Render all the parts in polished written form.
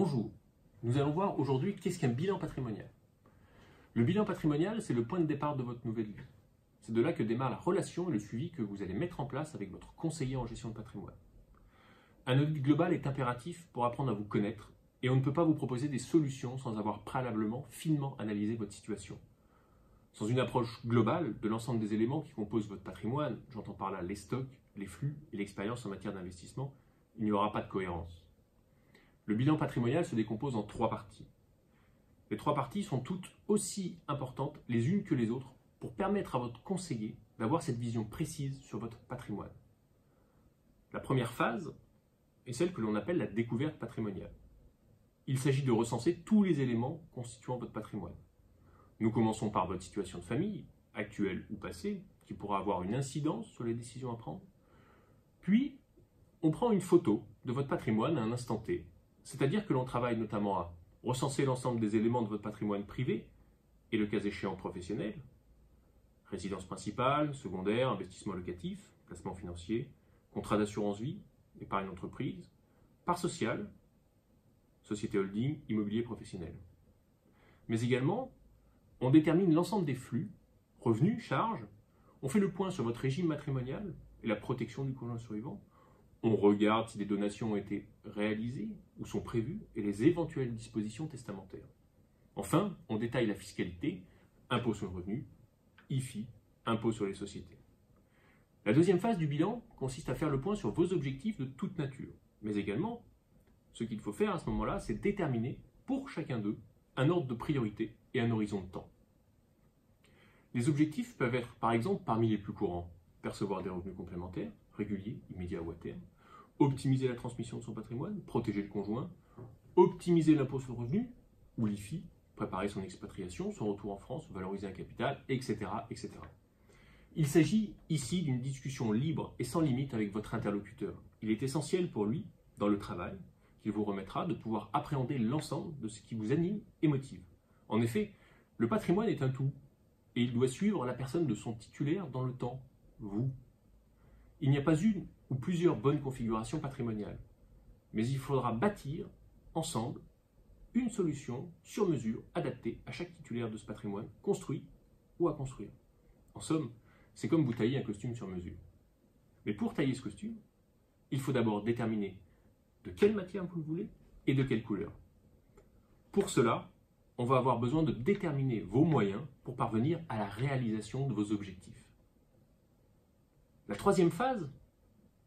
Bonjour, nous allons voir aujourd'hui qu'est-ce qu'un bilan patrimonial. Le bilan patrimonial, c'est le point de départ de votre nouvelle vie. C'est de là que démarre la relation et le suivi que vous allez mettre en place avec votre conseiller en gestion de patrimoine. Un audit global est impératif pour apprendre à vous connaître et on ne peut pas vous proposer des solutions sans avoir préalablement finement analysé votre situation. Sans une approche globale de l'ensemble des éléments qui composent votre patrimoine, j'entends par là les stocks, les flux et l'expérience en matière d'investissement, il n'y aura pas de cohérence. Le bilan patrimonial se décompose en 3 parties. Les 3 parties sont toutes aussi importantes les unes que les autres pour permettre à votre conseiller d'avoir cette vision précise sur votre patrimoine. La première phase est celle que l'on appelle la découverte patrimoniale. Il s'agit de recenser tous les éléments constituant votre patrimoine. Nous commençons par votre situation de famille, actuelle ou passée, qui pourra avoir une incidence sur les décisions à prendre. Puis, on prend une photo de votre patrimoine à un instant T, c'est-à-dire que l'on travaille notamment à recenser l'ensemble des éléments de votre patrimoine privé et le cas échéant professionnel, résidence principale, secondaire, investissement locatif, placement financier, contrat d'assurance vie, épargne entreprise, part sociale, société holding, immobilier professionnel. Mais également, on détermine l'ensemble des flux, revenus, charges, on fait le point sur votre régime matrimonial et la protection du conjoint survivant, on regarde si des donations ont été réalisées ou sont prévues et les éventuelles dispositions testamentaires. Enfin, on détaille la fiscalité, impôt sur le revenu, IFI, impôt sur les sociétés. La deuxième phase du bilan consiste à faire le point sur vos objectifs de toute nature. Mais également, ce qu'il faut faire à ce moment-là, c'est déterminer pour chacun d'eux un ordre de priorité et un horizon de temps. Les objectifs peuvent être par exemple parmi les plus courants: percevoir des revenus complémentaires, réguliers, immédiats ou à terme, optimiser la transmission de son patrimoine, protéger le conjoint, optimiser l'impôt sur le revenu ou l'IFI, préparer son expatriation, son retour en France, valoriser un capital, etc. etc. Il s'agit ici d'une discussion libre et sans limite avec votre interlocuteur. Il est essentiel pour lui, dans le travail qu'il vous remettra, de pouvoir appréhender l'ensemble de ce qui vous anime et motive. En effet, le patrimoine est un tout, et il doit suivre la personne de son titulaire dans le temps, vous. Il n'y a pas une ou plusieurs bonnes configurations patrimoniales, mais il faudra bâtir ensemble une solution sur mesure adaptée à chaque titulaire de ce patrimoine, construit ou à construire. En somme, c'est comme vous taillez un costume sur mesure. Mais pour tailler ce costume, il faut d'abord déterminer de quelle matière vous le voulez et de quelle couleur. Pour cela, on va avoir besoin de déterminer vos moyens pour parvenir à la réalisation de vos objectifs. La troisième phase,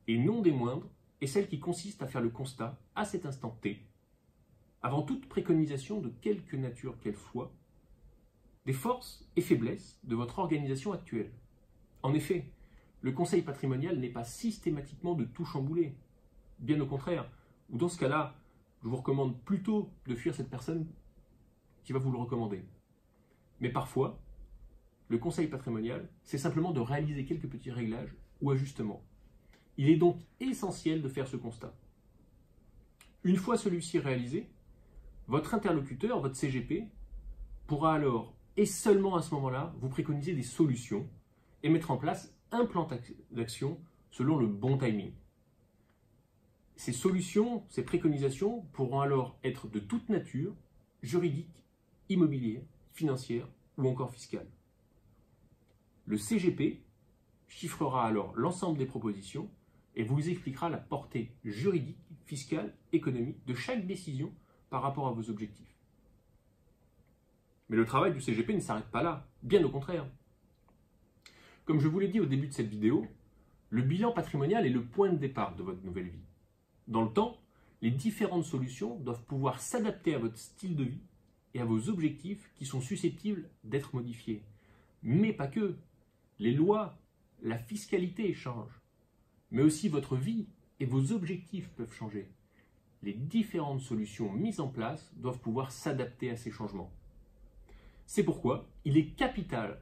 et non des moindres, est celle qui consiste à faire le constat, à cet instant T, avant toute préconisation de quelque nature qu'elle soit, des forces et faiblesses de votre organisation actuelle. En effet, le conseil patrimonial n'est pas systématiquement de tout chambouler. Bien au contraire, ou dans ce cas-là, je vous recommande plutôt de fuir cette personne qui va vous le recommander. Mais parfois, le conseil patrimonial, c'est simplement de réaliser quelques petits réglages ou ajustements. Il est donc essentiel de faire ce constat. Une fois celui-ci réalisé, votre interlocuteur, votre CGP, pourra alors, et seulement à ce moment-là, vous préconiser des solutions et mettre en place un plan d'action selon le bon timing. Ces solutions, ces préconisations pourront alors être de toute nature, juridique, immobilière, financière ou encore fiscale. Le CGP chiffrera alors l'ensemble des propositions et vous expliquera la portée juridique, fiscale, économique de chaque décision par rapport à vos objectifs. Mais le travail du CGP ne s'arrête pas là, bien au contraire. Comme je vous l'ai dit au début de cette vidéo, le bilan patrimonial est le point de départ de votre nouvelle vie. Dans le temps, les différentes solutions doivent pouvoir s'adapter à votre style de vie et à vos objectifs qui sont susceptibles d'être modifiés. Mais pas que. Les lois, la fiscalité changent. Mais aussi votre vie et vos objectifs peuvent changer. Les différentes solutions mises en place doivent pouvoir s'adapter à ces changements. C'est pourquoi il est capital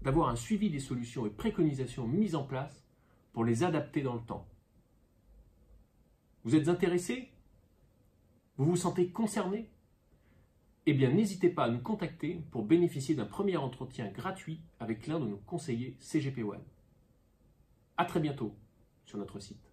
d'avoir un suivi des solutions et préconisations mises en place pour les adapter dans le temps. Vous êtes intéressé? Vous vous sentez concerné? Eh bien, n'hésitez pas à nous contacter pour bénéficier d'un premier entretien gratuit avec l'un de nos conseillers CGP One. À très bientôt sur notre site.